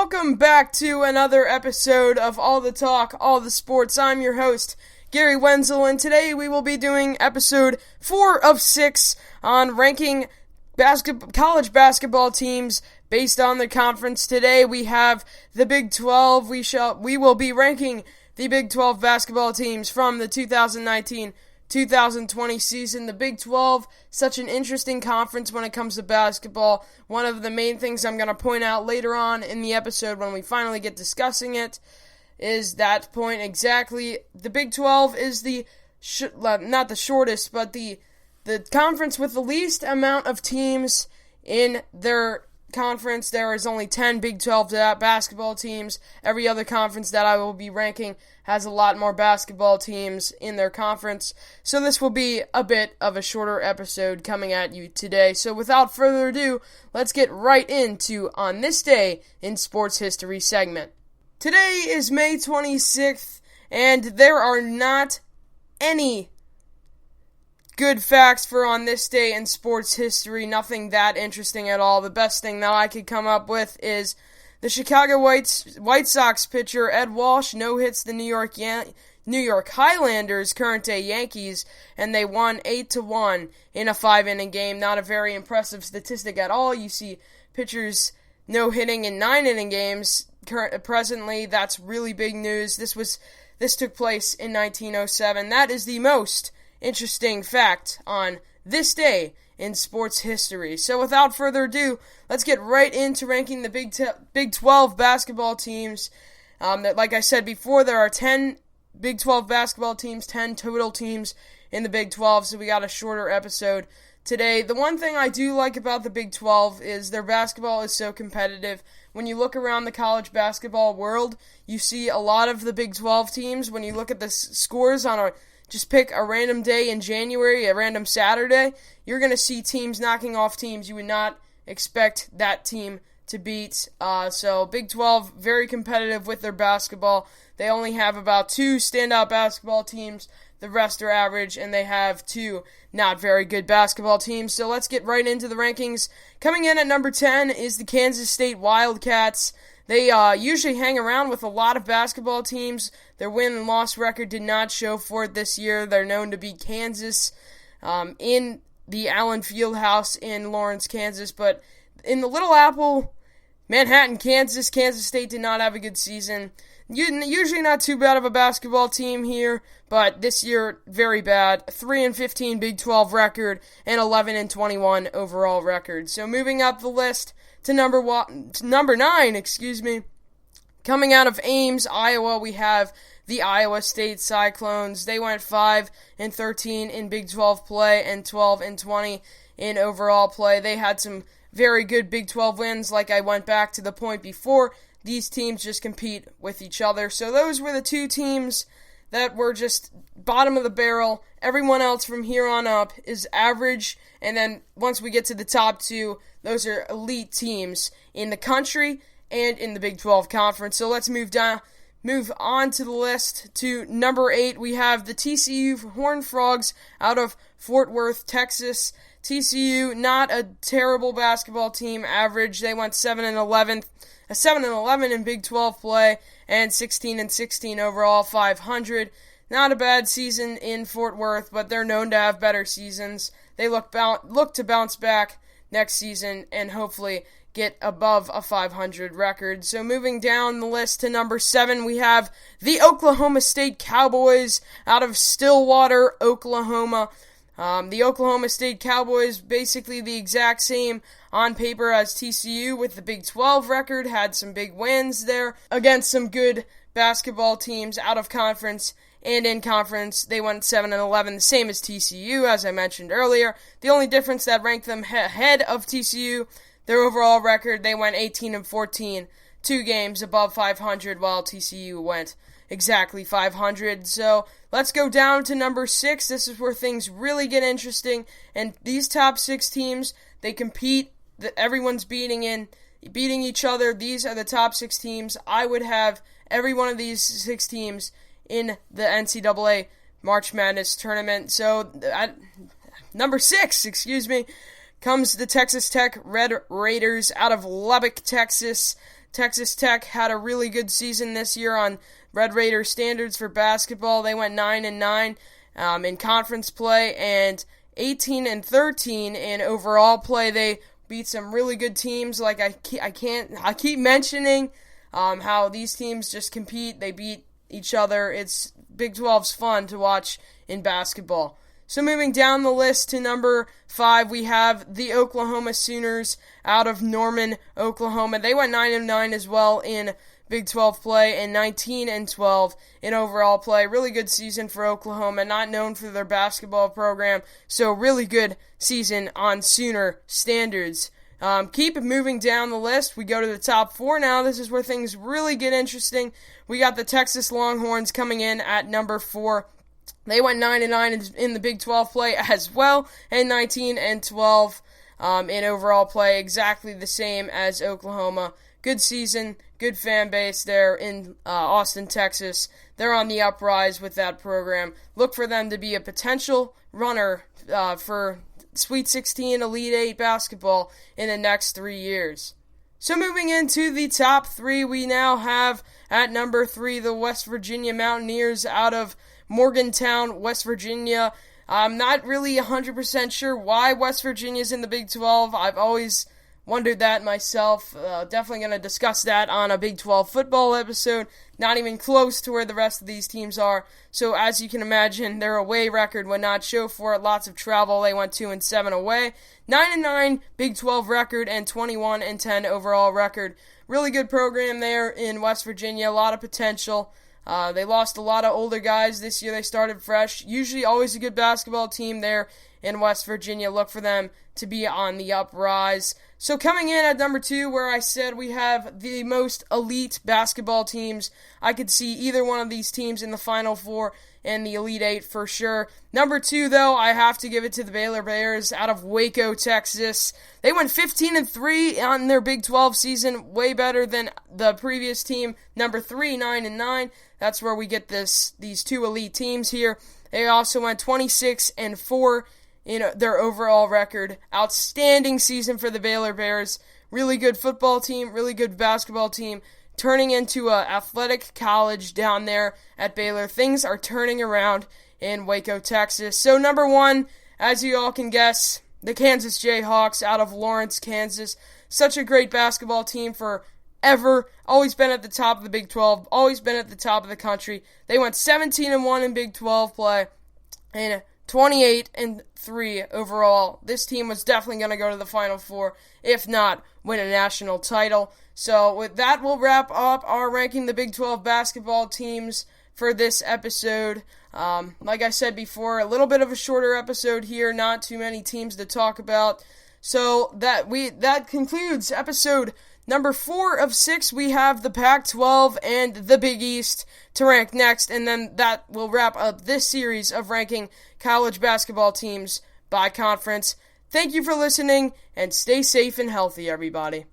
welcome back to another episode of All the Talk, All the Sports. I'm your host, Gary Wenzel, and today we will be doing episode 4 of 6 on ranking college basketball teams based on the conference. Today we have the Big 12. We will be ranking the Big 12 basketball teams from the 2019-2020 season. The Big 12, such an interesting conference when it comes to basketball. One of the main things I'm going to point out later on in the episode when we finally get discussing it is that point exactly. The Big 12 is not the shortest, but the conference with the least amount of teams in their conference. There is only 10 Big 12 basketball teams. Every other conference that I will be ranking has a lot more basketball teams in their conference. So this will be a bit of a shorter episode coming at you today. So without further ado, let's get right into On This Day in Sports History segment. Today is May 26th, and there are not any good facts for on this day in sports history. Nothing that interesting at all. The best thing that I could come up with is the Chicago White Sox pitcher Ed Walsh no-hits the New York Highlanders, current-day Yankees, and they won 8-1 in a 5-inning game. Not a very impressive statistic at all. You see pitchers no-hitting in 9-inning games. Presently, that's really big news. This took place in 1907. That is the most interesting fact on this day in sports history. So without further ado, let's get right into ranking the Big 12 basketball teams. Like I said before, there are 10 Big 12 basketball teams, 10 total teams in the Big 12, so we got a shorter episode today. The one thing I do like about the Big 12 is their basketball is so competitive. When you look around the college basketball world, you see a lot of the Big 12 teams. When you look at the scores just pick a random day in January, a random Saturday, you're going to see teams knocking off teams you would not expect that team to beat. So Big 12, very competitive with their basketball. They only have about 2 standout basketball teams. The rest are average, and they have 2 not very good basketball teams. So let's get right into the rankings. Coming in at number 10 is the Kansas State Wildcats. They usually hang around with a lot of basketball teams. Their win and loss record did not show for it this year. They're known to beat Kansas in the Allen Fieldhouse in Lawrence, Kansas. But in the Little Apple, Manhattan, Kansas State did not have a good season. Usually not too bad of a basketball team here, but this year, very bad. 3-15 Big 12 record and 11-21 overall record. So moving up the list to number 9, Coming out of Ames, Iowa, we have the Iowa State Cyclones. They went 5-13 in Big 12 play and 12-20 in overall play. They had some very good Big 12 wins. Like I went back to the point before, these teams just compete with each other. So those were the 2 teams that were just bottom of the barrel. Everyone else from here on up is average, and then once we get to the top 2, those are elite teams in the country and in the Big 12 Conference. So let's move on to the list. To number 8, we have the TCU Horned Frogs out of Fort Worth, Texas. TCU, not a terrible basketball team, average. They went 7-11 in Big 12 play and 16-16 overall, 500. Not a bad season in Fort Worth, but they're known to have better seasons. They look to bounce back next season and hopefully get above a 500 record. So moving down the list to number 7, we have the Oklahoma State Cowboys out of Stillwater, Oklahoma. The Oklahoma State Cowboys, basically the exact same on paper as TCU with the Big 12 record, had some big wins there against some good basketball teams out of conference and in conference. They went 7-11, the same as TCU, as I mentioned earlier. The only difference that ranked them ahead of TCU, their overall record, they went 18-14, 2 games above 500, while TCU went exactly 500. So let's go down to number 6. This is where things really get interesting. And these top 6 teams, they compete. Everyone's beating each other. These are the top 6 teams. I would have every one of these 6 teams in the NCAA March Madness tournament. So at number 6, comes the Texas Tech Red Raiders out of Lubbock, Texas. Texas Tech had a really good season this year on Red Raider standards for basketball. They went 9-9 in conference play and 18-13 in overall play. They beat some really good teams. Like I keep mentioning how these teams just compete. They beat each other. It's Big 12's fun to watch in basketball. So moving down the list to number 5, we have the Oklahoma Sooners out of Norman, Oklahoma. They went 9-9 as well in Big 12 play and 19-12 in overall play. Really good season for Oklahoma, not known for their basketball program, so really good season on Sooner standards. Keep moving down the list. We go to the top 4 now. This is where things really get interesting. We got the Texas Longhorns coming in at number 4. They went 9-9 in the Big 12 play as well, and 19-12 in overall play, exactly the same as Oklahoma. Good season, good fan base there in Austin, Texas. They're on the uprise with that program. Look for them to be a potential runner for Sweet 16, Elite 8 basketball in the next 3 years. So moving into the top 3, we now have at number 3 the West Virginia Mountaineers out of Morgantown, West Virginia. I'm not really 100% sure why West Virginia's in the Big 12. I've always wondered that myself. Definitely going to discuss that on a Big 12 football episode. Not even close to where the rest of these teams are. So as you can imagine, their away record would not show for it. Lots of travel. They went 2-7 away. 9-9 Big 12 record and 21-10 overall record. Really good program there in West Virginia. A lot of potential. They lost a lot of older guys this year. They started fresh. Usually always a good basketball team there in West Virginia. Look for them to be on the uprise. So coming in at number 2, where I said we have the most elite basketball teams, I could see either one of these teams in the Final Four and the Elite 8 for sure. Number 2, though, I have to give it to the Baylor Bears out of Waco, Texas. They went 15-3 on their Big 12 season, way better than the previous team. Number 3, 9-9. That's where we get these 2 elite teams here. They also went 26-4 in their overall record. Outstanding season for the Baylor Bears. Really good football team, really good basketball team, turning into an athletic college down there at Baylor. Things are turning around in Waco, Texas. So number 1, as you all can guess, the Kansas Jayhawks out of Lawrence, Kansas. Such a great basketball team forever. Always been at the top of the Big 12, always been at the top of the country. They went 17-1 in Big 12 play and 28-3 overall. This team was definitely going to go to the Final Four, if not win a national title. So with that, we'll wrap up our ranking the Big 12 basketball teams for this episode. Like I said before, a little bit of a shorter episode here, not too many teams to talk about. So that concludes episode number 4 of 6. We have the Pac-12 and the Big East to rank next, and then that will wrap up this series of ranking college basketball teams by conference. Thank you for listening, and stay safe and healthy, everybody.